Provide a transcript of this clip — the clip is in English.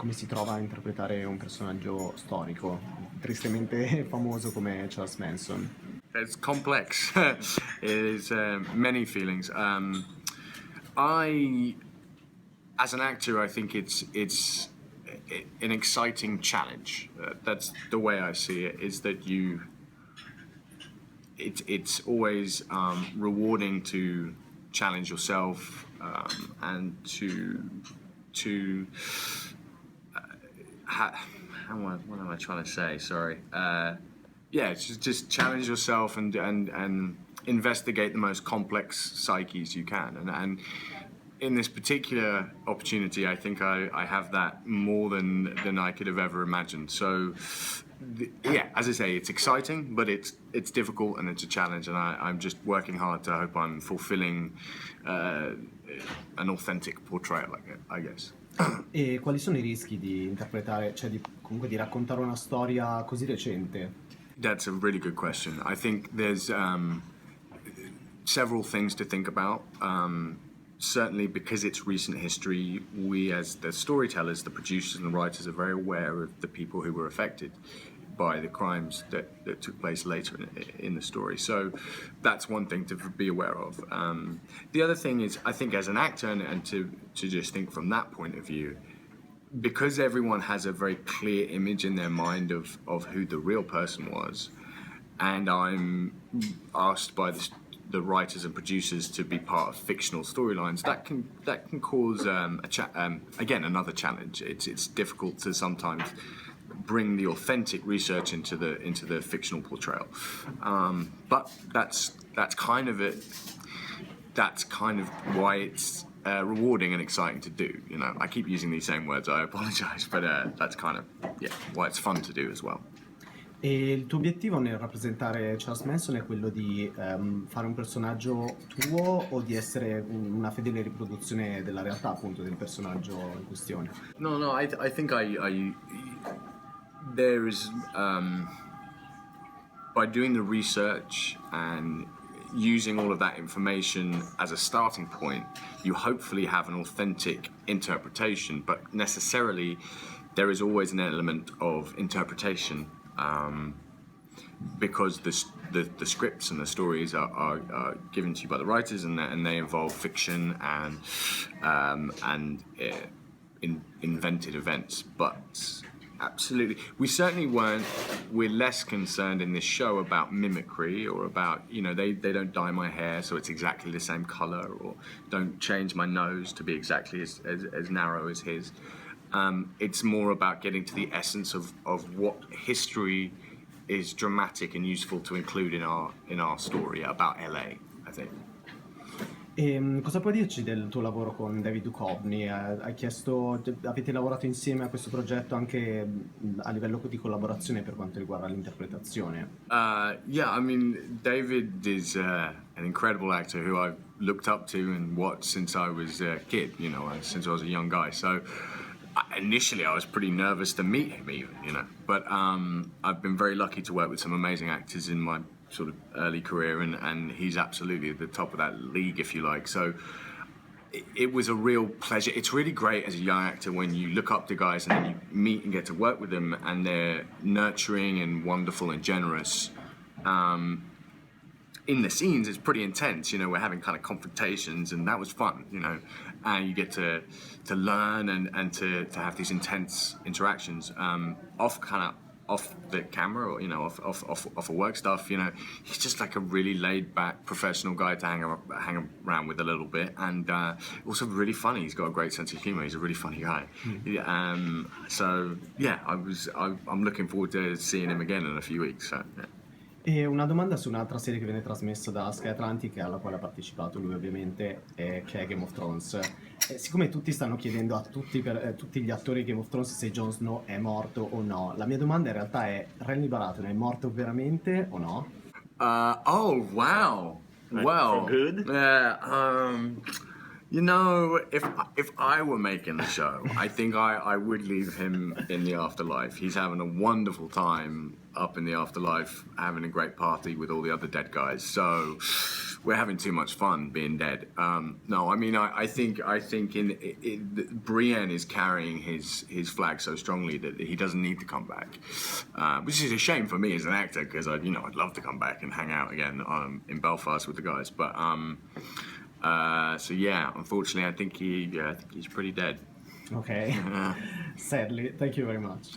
come si trova a interpretare un personaggio storico, tristemente famoso come Charles Manson? It's complex. It is many feelings. As an actor, I think it's an exciting challenge. That's the way I see it. Is that it's always rewarding to challenge yourself and what am I trying to say? Sorry. Just challenge yourself and investigate the most complex psyches you can. And in this particular opportunity, I think I have that more than I could have ever imagined. So, as I say, it's exciting, but it's difficult and it's a challenge. And I'm just working hard to hope I'm fulfilling an authentic portrayal, I guess. E quali sono i rischi di interpretare, cioè comunque di raccontare una storia così recente? That's a really good question. I think there's several things to think about. Certainly because it's recent history, we as the storytellers, the producers and the writers are very aware of the people who were affected by the crimes that took place later in the story. So that's one thing to be aware of. The other thing is, I think as an actor, and to just think from that point of view, because everyone has a very clear image in their mind of who the real person was, and I'm asked by the writers and producers to be part of fictional storylines, that can cause again another challenge. It's difficult to sometimes bring the authentic research into the fictional portrayal, but that's kind of it. That's kind of why it's rewarding and exciting to do. You know, I keep using these same words. I apologize, but that's kind of why it's fun to do as well. E il tuo obiettivo nel rappresentare Charles Manson è quello di fare un personaggio tuo o di essere una fedele riproduzione della realtà, appunto, del personaggio in questione? No, I think there is by doing the research and using all of that information as a starting point, you hopefully have an authentic interpretation, but necessarily there is always an element of interpretation. Because the scripts and the stories are given to you by the writers, and they involve fiction and invented events. But absolutely, we're less concerned in this show about mimicry or about, you know, they don't dye my hair so it's exactly the same color, or don't change my nose to be exactly as narrow as his. It's more about getting to the essence of what history is dramatic and useful to include in our story about LA, I think. E cosa puoi dirci del tuo lavoro con David Duchovny? Avete lavorato insieme a questo progetto anche a livello di collaborazione per quanto riguarda l'interpretazione? I mean, David is an incredible actor who I've looked up to and watched since I was a kid, you know, since I was a young guy. So initially I was pretty nervous to meet him even, you know, but I've been very lucky to work with some amazing actors in my sort of early career, and he's absolutely at the top of that league, if you like. So it was a real pleasure. It's really great as a young actor when you look up to guys and then you meet and get to work with them, and they're nurturing and wonderful and generous. In the scenes, it's pretty intense. You know, we're having kind of confrontations, and that was fun. You know, and you get to learn and to have these intense interactions off the camera, or, you know, off of work stuff. You know, he's just like a really laid back professional guy to hang around with a little bit, and also really funny. He's got a great sense of humor. He's a really funny guy. So yeah, I'm looking forward to seeing him again in a few weeks. So, yeah. E una domanda su un'altra serie che viene trasmessa da Sky Atlantic, alla quale ha partecipato lui ovviamente, che è Game of Thrones. Siccome tutti stanno chiedendo a tutti gli attori di Game of Thrones se Jon Snow è morto o no, la mia domanda in realtà è: Renly Baratheon è morto veramente o no? Oh wow! Well, for good? You know, if I were making the show, I think I would leave him in the afterlife. He's having a wonderful time up in the afterlife, having a great party with all the other dead guys. So we're having too much fun being dead. No, I mean, I think Brienne is carrying his flag so strongly that he doesn't need to come back, which is a shame for me as an actor, because I'd love to come back and hang out again in Belfast with the guys. But so yeah, unfortunately, I think he's pretty dead. Okay. Sadly, thank you very much.